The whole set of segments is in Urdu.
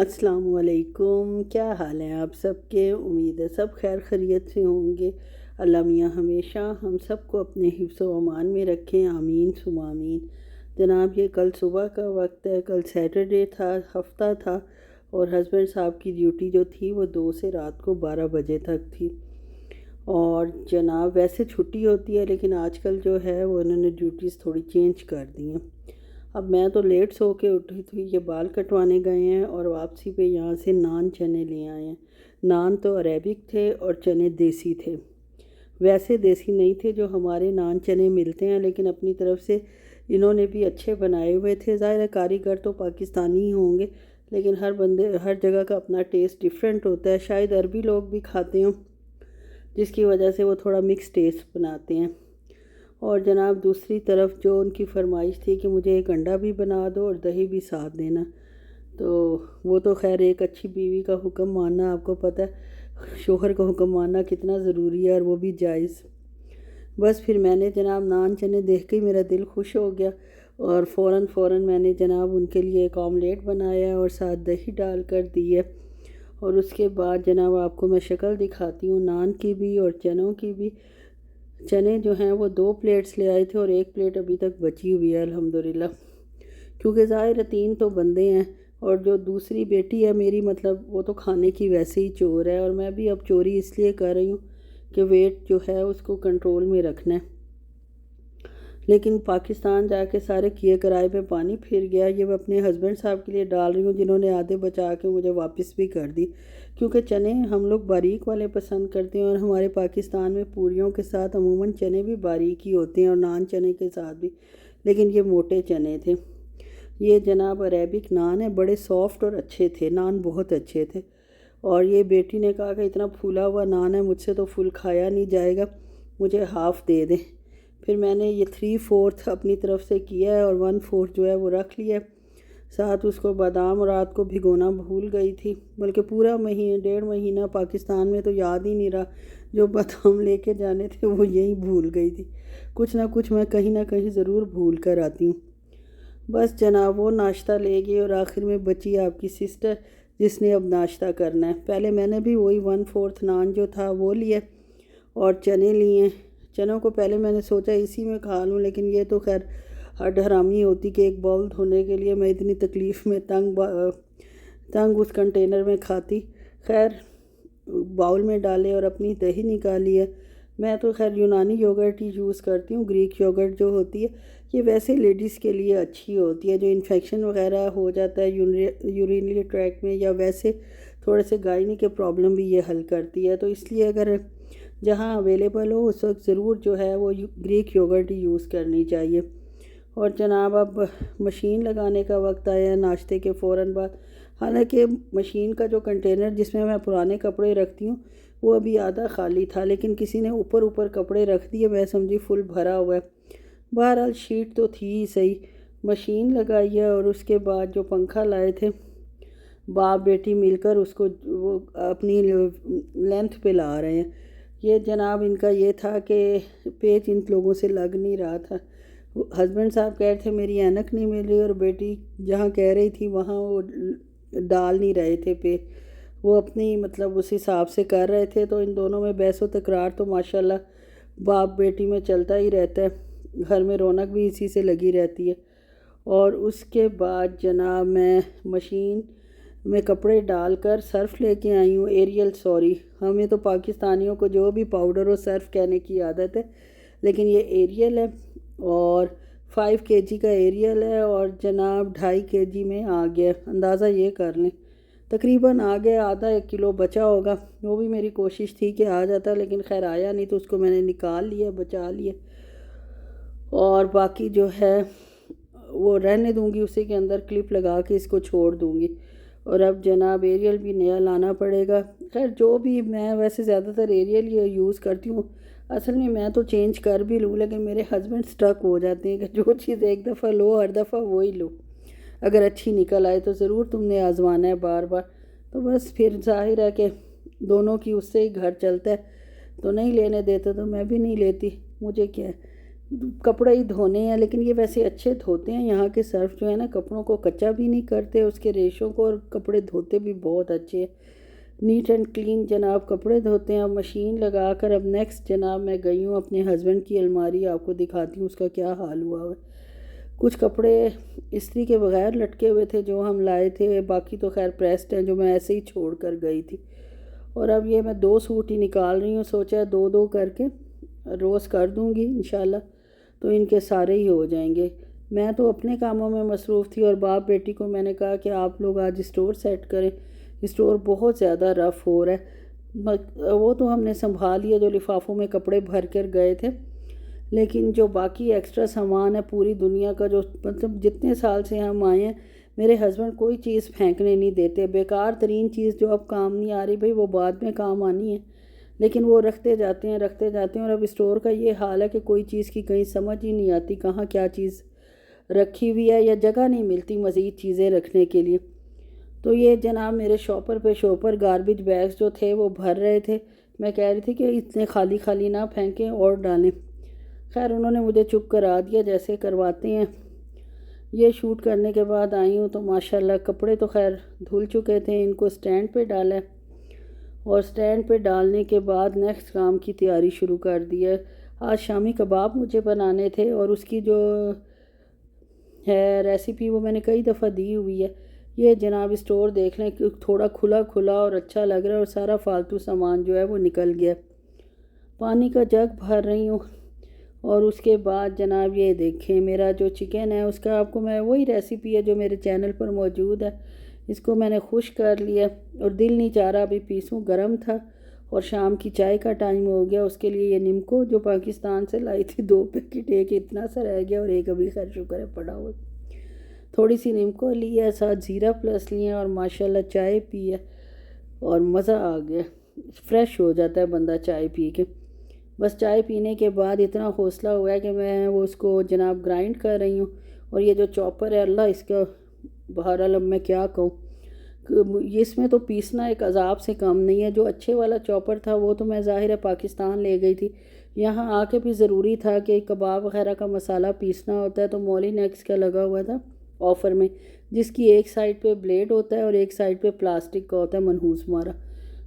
السلام علیکم، کیا حال ہیں آپ سب کے؟ امید ہے سب خیر خیریت سے ہوں گے۔ اللہ میاں ہمیشہ ہم سب کو اپنے حفظ و امان میں رکھیں، آمین ثم آمین۔ جناب یہ کل صبح کا وقت ہے، کل سیٹرڈے تھا، ہفتہ تھا، اور ہسبینڈ صاحب کی ڈیوٹی جو تھی وہ 2 سے رات کو 12 بجے تک تھی۔ اور جناب ویسے چھٹی ہوتی ہے لیکن آج کل جو ہے وہ انہوں نے ڈیوٹیز تھوڑی چینج کر دی ہیں۔ اب میں تو لیٹ سو کے اٹھی تھی، یہ بال کٹوانے گئے ہیں اور واپسی پہ یہاں سے نان چنے لے آئے ہیں۔ نان تو عربک تھے اور چنے دیسی تھے، ویسے دیسی نہیں تھے جو ہمارے نان چنے ملتے ہیں، لیکن اپنی طرف سے انہوں نے بھی اچھے بنائے ہوئے تھے۔ ظاہر ہے کاریگر تو پاکستانی ہی ہوں گے، لیکن ہر جگہ کا اپنا ٹیسٹ ڈیفرنٹ ہوتا ہے۔ شاید عربی لوگ بھی کھاتے ہوں، جس کی وجہ سے وہ تھوڑا مکس ٹیسٹ بناتے ہیں۔ اور جناب دوسری طرف جو ان کی فرمائش تھی کہ مجھے ایک انڈا بھی بنا دو اور دہی بھی ساتھ دینا، تو وہ تو خیر ایک اچھی بیوی کا حکم ماننا، آپ کو پتہ ہے شوہر کا حکم ماننا کتنا ضروری ہے، اور وہ بھی جائز۔ بس پھر میں نے جناب نان چنے دیکھ کے میرا دل خوش ہو گیا، اور فوراً میں نے جناب ان کے لیے ایک آملیٹ بنایا اور ساتھ دہی ڈال کر دی ہے۔ اور اس کے بعد جناب آپ کو میں شکل دکھاتی ہوں نان کی بھی اور چنوں کی بھی۔ چنے جو ہیں وہ 2 پلیٹس لے آئے تھے اور 1 پلیٹ ابھی تک بچی ہوئی ہے الحمدللہ، کیونکہ ظاہر ہے 3 تو بندے ہیں، اور جو دوسری بیٹی ہے میری مطلب وہ تو کھانے کی ویسے ہی چور ہے، اور میں بھی اب چوری اس لیے کر رہی ہوں کہ ویٹ جو ہے اس کو کنٹرول میں رکھنا ہے۔ لیکن پاکستان جا کے سارے کیے کرائے پہ پانی پھر گیا۔ یہ میں اپنے ہسبینڈ صاحب کے لیے ڈال رہی ہوں، جنہوں نے آدھے بچا کے مجھے واپس بھی کر دی، کیونکہ چنے ہم لوگ باریک والے پسند کرتے ہیں، اور ہمارے پاکستان میں پوریوں کے ساتھ عموماً چنے بھی باریک ہی ہوتے ہیں، اور نان چنے کے ساتھ بھی، لیکن یہ موٹے چنے تھے۔ یہ جناب عربک نان ہے، بڑے سافٹ اور اچھے تھے، نان بہت اچھے تھے۔ اور یہ بیٹی نے کہا کہ اتنا پھولا ہوا نان ہے، مجھ سے تو فل کھایا نہیں جائے گا، مجھے ہاف دے دیں۔ پھر میں نے یہ 3/4 اپنی طرف سے کیا ہے، اور 1/4 جو ہے وہ رکھ لیا ہے۔ ساتھ اس کو بادام رات کو بھگونا بھول گئی تھی، بلکہ پورا 1.5 مہینہ پاکستان میں تو یاد ہی نہیں رہا، جو بادام لے کے جانے تھے وہ یہیں بھول گئی تھی۔ کچھ نہ کچھ میں کہیں نہ کہیں ضرور بھول کر آتی ہوں۔ بس جناب وہ ناشتہ لے گئی، اور آخر میں بچی آپ کی سسٹر، جس نے اب ناشتہ کرنا ہے۔ پہلے میں نے بھی وہی 1/4 نان جو تھا وہ لیا اور چنے لیے۔ چنوں کو پہلے میں نے سوچا اسی میں کھا لوں، لیکن یہ تو خیر ہڈ حرامی ہوتی کہ ایک باؤل دھونے کے لیے میں اتنی تکلیف میں تنگ اس کنٹینر میں کھاتی۔ خیر باؤل میں ڈالے اور اپنی دہی نکالی ہے۔ میں تو خیر یونانی یوگرٹ ہی یوز کرتی ہوں، گریک یوگرٹ جو ہوتی ہے یہ ویسے لیڈیز کے لیے اچھی ہوتی ہے، جو انفیکشن وغیرہ ہو جاتا ہے یورینری ٹریکٹ میں، یا ویسے تھوڑے سے گائنی کے پرابلم بھی یہ حل کرتی ہے، تو اس لیے اگر جہاں اویلیبل ہو اس وقت ضرور جو ہے وہ گریک یوگرٹ ہی یوز کرنی چاہیے۔ اور جناب اب مشین لگانے کا وقت آیا ہے ناشتے کے فوراً بعد۔ حالانکہ مشین کا جو کنٹینر جس میں پرانے کپڑے رکھتی ہوں وہ ابھی آدھا خالی تھا، لیکن کسی نے اوپر کپڑے رکھ دیے، میں سمجھی فل بھرا ہوا ہے۔ بہرحال شیٹ تو تھی ہی صحیح، مشین لگائی ہے، اور اس کے بعد جو پنکھا لائے تھے باپ بیٹی مل کر اس کو وہ اپنی لینتھ پہ لا رہے ہیں۔ یہ جناب ان کا یہ تھا کہ پیچ ان لوگوں سے لگ نہیں رہا تھا۔ ہسبینڈ صاحب کہہ رہے تھے میری اینک نہیں مل رہی، اور بیٹی جہاں کہہ رہی تھی وہاں وہ ڈال نہیں رہے تھے پیچ، وہ اپنی مطلب اس حساب سے کر رہے تھے۔ تو ان دونوں میں بحث و تکرار تو ماشاءاللہ باپ بیٹی میں چلتا ہی رہتا ہے، گھر میں رونق بھی اسی سے لگی رہتی ہے۔ اور اس کے بعد جناب میں مشین میں کپڑے ڈال کر سرف لے کے آئی ہوں، ایریل سوری، ہمیں تو پاکستانیوں کو جو بھی پاؤڈر اور سرف کہنے کی عادت ہے، لیکن یہ ایریل ہے، اور 5 kg کا ایریل ہے، اور جناب 2.5 kg میں آ گیا، اندازہ یہ کر لیں تقریباً آ گیا، آدھا 1 کلو بچا ہوگا۔ وہ بھی میری کوشش تھی کہ آ جاتا، لیکن خیر آیا نہیں، تو اس کو میں نے نکال لیا، بچا لیا، اور باقی جو ہے وہ رہنے دوں گی، اسی کے اندر کلپ لگا کے اس کو چھوڑ دوں گی۔ اور اب جناب ایریل بھی نیا لانا پڑے گا۔ خیر جو بھی، میں ویسے زیادہ تر ایریل ہی یوز کرتی ہوں، اصل میں میں تو چینج کر بھی لوں، لیکن میرے ہسبینڈ سٹک ہو جاتے ہیں کہ جو چیز ایک دفعہ لو ہر دفعہ وہی لو، اگر اچھی نکل آئے تو ضرور تم نے آزمانا ہے بار بار۔ تو بس پھر ظاہر ہے کہ دونوں کی اس سے ہی گھر چلتا ہے، تو نہیں لینے دیتے تو میں بھی نہیں لیتی، مجھے کیا ہے، کپڑے ہی دھونے ہیں، لیکن یہ ویسے اچھے دھوتے ہیں۔ یہاں کے سرف جو ہے نا کپڑوں کو کچا بھی نہیں کرتے، اس کے ریشوں کو، اور کپڑے دھوتے بھی بہت اچھے ہیں، نیٹ اینڈ کلین جناب کپڑے دھوتے ہیں۔ اب مشین لگا کر اب نیکسٹ جناب میں گئی ہوں اپنے ہسبینڈ کی الماری، آپ کو دکھاتی ہوں اس کا کیا حال ہوا ہے۔ کچھ کپڑے استری کے بغیر لٹکے ہوئے تھے جو ہم لائے تھے، باقی تو خیر پریسڈ ہیں جو میں ایسے ہی چھوڑ کر گئی تھی۔ اور اب یہ میں 2 سوٹ ہی نکال رہی ہوں، سوچا ہے 2 کر کے روز کر دوں گی انشاءاللہ، تو ان کے سارے ہی ہو جائیں گے۔ میں تو اپنے کاموں میں مصروف تھی، اور باپ بیٹی کو میں نے کہا کہ آپ لوگ آج اسٹور سیٹ کریں، اسٹور بہت زیادہ رف ہو رہا ہے۔ وہ تو ہم نے سنبھال لیا جو لفافوں میں کپڑے بھر کر گئے تھے، لیکن جو باقی ایکسٹرا سامان ہے پوری دنیا کا، جو مطلب جتنے سال سے ہم آئے ہیں، میرے ہسبینڈ کوئی چیز پھینکنے نہیں دیتے۔ بیکار ترین چیز جو اب کام نہیں آ رہی بھئی وہ بعد میں کام آنی ہے، لیکن وہ رکھتے جاتے ہیں۔ اور اب اسٹور کا یہ حال ہے کہ کوئی چیز کی کہیں سمجھ ہی نہیں آتی کہاں کیا چیز رکھی ہوئی ہے، یا جگہ نہیں ملتی مزید چیزیں رکھنے کے لیے۔ تو یہ جناب میرے شاپر پہ شاپر گاربیج بیگز جو تھے وہ بھر رہے تھے۔ میں کہہ رہی تھی کہ اتنے خالی خالی نہ پھینکیں اور ڈالیں، خیر انہوں نے مجھے چپ کرا دیا جیسے کرواتے ہیں۔ یہ شوٹ کرنے کے بعد آئی ہوں تو ماشاءاللہ کپڑے تو خیر دھل چکے تھے، ان کو سٹینڈ پہ ڈالا ہے، اور سٹینڈ پہ ڈالنے کے بعد نیکسٹ کام کی تیاری شروع کر دی ہے۔ آج شامی کباب مجھے بنانے تھے، اور اس کی جو ہے ریسیپی وہ میں نے کئی دفعہ دی ہوئی ہے۔ یہ جناب اسٹور دیکھ لیں کہ تھوڑا کھلا کھلا اور اچھا لگ رہا ہے، اور سارا فالتو سامان جو ہے وہ نکل گیا۔ پانی کا جگ بھر رہی ہوں، اور اس کے بعد جناب یہ دیکھیں میرا جو چکن ہے اس کا آپ کو میں وہی ریسیپی ہے جو میرے چینل پر موجود ہے، اس کو میں نے خشک کر لیا، اور دل نہیں چاہ رہا ابھی پیسوں، گرم تھا، اور شام کی چائے کا ٹائم ہو گیا۔ اس کے لیے یہ نمکو جو پاکستان سے لائی تھی 2 پیکٹ، ایک اتنا سا رہ گیا اور ایک ابھی خیر شکر ہے پڑا ہوا، تھوڑی سی نمکو لی ہے، ساتھ زیرہ پلس لیے، اور ماشاءاللہ چائے پی ہے، اور مزہ آ گیا، فریش ہو جاتا ہے بندہ چائے پی کے۔ بس چائے پینے کے بعد اتنا حوصلہ ہوا ہے کہ میں وہ اس کو جناب گرائنڈ کر رہی ہوں، اور یہ جو چاپر ہے اللہ اس کا بہرحال اب میں کیا کہوں، اس میں تو پیسنا ایک عذاب سے کم نہیں ہے۔ جو اچھے والا چاپر تھا وہ تو میں ظاہر ہے پاکستان لے گئی تھی، یہاں آ کے بھی ضروری تھا کہ کباب وغیرہ کا مسالہ پیسنا ہوتا ہے، تو مولی نیکس کا لگا ہوا تھا آفر میں، جس کی ایک سائڈ پہ بلیڈ ہوتا ہے اور ایک سائڈ پہ پلاسٹک کا ہوتا ہے منحوس مارا۔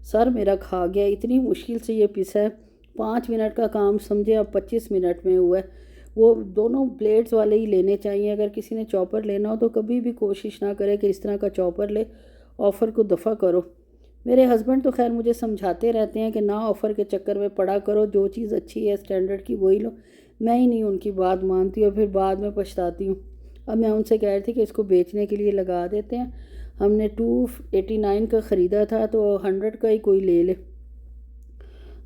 سر میرا کھا گیا، اتنی مشکل سے یہ پیسا ہے، 5 منٹ کا کام سمجھے اب 25 منٹ میں ہوا ہے۔ وہ دونوں بلیڈز والے ہی لینے چاہیے، اگر کسی نے چاپر لینا ہو تو کبھی بھی کوشش نہ کرے کہ اس طرح کا چاپر لے، آفر کو دفع کرو۔ میرے ہسبینڈ تو خیر مجھے سمجھاتے رہتے ہیں کہ نہ آفر کے چکر میں پڑا کرو، جو چیز اچھی ہے سٹینڈرڈ کی وہی لو، میں ہی نہیں ان کی بات مانتی، اور پھر بعد میں پچھتاتی ہوں۔ اب میں ان سے کہہ رہی تھی کہ اس کو بیچنے کے لیے لگا دیتے ہیں، ہم نے 289 کا خریدا تھا تو 100 کا ہی کوئی لے لے،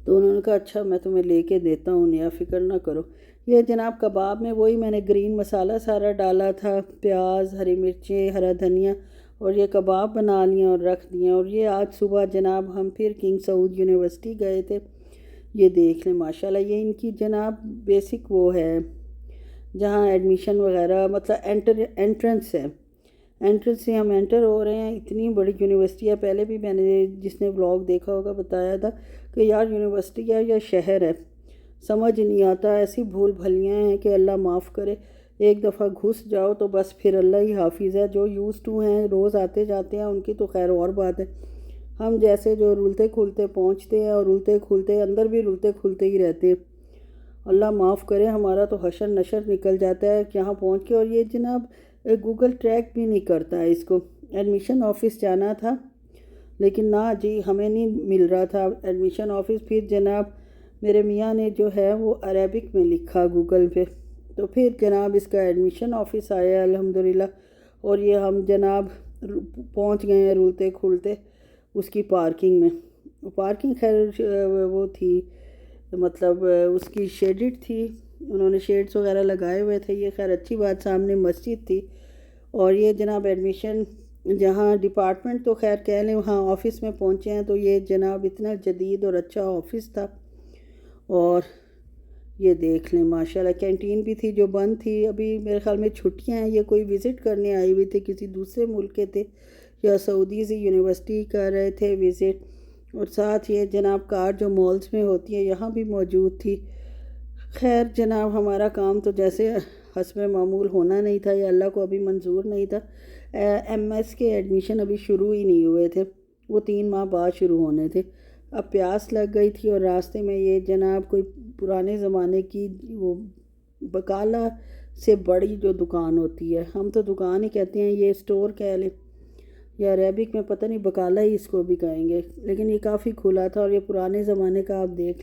تو انہوں نے کہا اچھا میں تمہیں لے کے دیتا ہوں نیا، فکر نہ کرو۔ یہ جناب کباب میں وہی میں نے گرین مسالہ سارا ڈالا تھا، پیاز، ہری مرچیں، ہرا دھنیا، اور یہ کباب بنا لیے اور رکھ دیے۔ اور یہ آج صبح جناب ہم پھر کنگ سعود یونیورسٹی گئے تھے، یہ دیکھ لیں ماشاءاللہ یہ ان کی جناب بیسک وہ ہے جہاں ایڈمیشن وغیرہ مطلب انٹرنس ہے، انٹرنس سے ہم انٹر ہو رہے ہیں۔ اتنی بڑی یونیورسٹی ہے، پہلے بھی میں نے جس نے ولاگ دیکھا ہوگا بتایا تھا کہ یار یونیورسٹی ہے یا شہر ہے، سمجھ نہیں آتا، ایسی بھول بھلیاں ہیں کہ اللہ معاف کرے۔ ایک دفعہ گھس جاؤ تو بس پھر اللہ ہی حافظ ہے، جو یوز ٹو ہیں روز آتے جاتے ہیں ان کی تو خیر اور بات ہے، ہم جیسے جو رولتے کھولتے پہنچتے ہیں اور رولتے کھولتے اندر بھی رولتے کھولتے ہی رہتے ہیں، اللہ معاف کرے، ہمارا تو حشر نشر نکل جاتا ہے یہاں پہنچ کے۔ اور یہ جناب گوگل ٹریک بھی نہیں کرتا ہے اس کو۔ ایڈمیشن آفس جانا تھا لیکن نہ جی ہمیں نہیں مل رہا تھا ایڈمیشن آفس، پھر جناب میرے میاں نے جو ہے وہ عربک میں لکھا گوگل پہ، تو پھر جناب اس کا ایڈمیشن آفس آیا الحمدللہ، اور یہ ہم جناب پہنچ گئے ہیں رولتے کھولتے اس کی پارکنگ میں۔ پارکنگ خیر وہ تھی مطلب اس کی شیڈڈ تھی، انہوں نے شیڈز وغیرہ لگائے ہوئے تھے، یہ خیر اچھی بات، سامنے مسجد تھی۔ اور یہ جناب ایڈمیشن جہاں ڈپارٹمنٹ تو خیر کہہ لیں وہاں آفس میں پہنچے ہیں، تو یہ جناب اتنا جدید اور اچھا آفس تھا، اور یہ دیکھ لیں ماشاءاللہ کینٹین بھی تھی جو بند تھی، ابھی میرے خیال میں چھٹیاں ہیں، یہ کوئی وزٹ کرنے آئی ہوئی تھے کسی دوسرے ملک کے تھے، یا سعودی سے یونیورسٹی کر رہے تھے وزٹ۔ اور ساتھ یہ جناب کار جو مالز میں ہوتی ہے یہاں بھی موجود تھی، خیر جناب، ہمارا کام تو جیسے حسب معمول ہونا نہیں تھا، یا اللہ کو ابھی منظور نہیں تھا۔ ایم ایس کے ایڈمیشن ابھی شروع ہی نہیں ہوئے تھے، وہ 3 ماہ بعد شروع ہونے تھے۔ اب پیاس لگ گئی تھی اور راستے میں یہ جناب کوئی پرانے زمانے کی وہ بقالہ سے بڑی جو دکان ہوتی ہے، ہم تو دکان ہی کہتے ہیں، یہ اسٹور کہہ لیں، یا عربک میں پتہ نہیں بقالہ ہی اس کو بھی کہیں گے، لیکن یہ کافی کھلا تھا اور یہ پرانے زمانے کا آپ دیکھ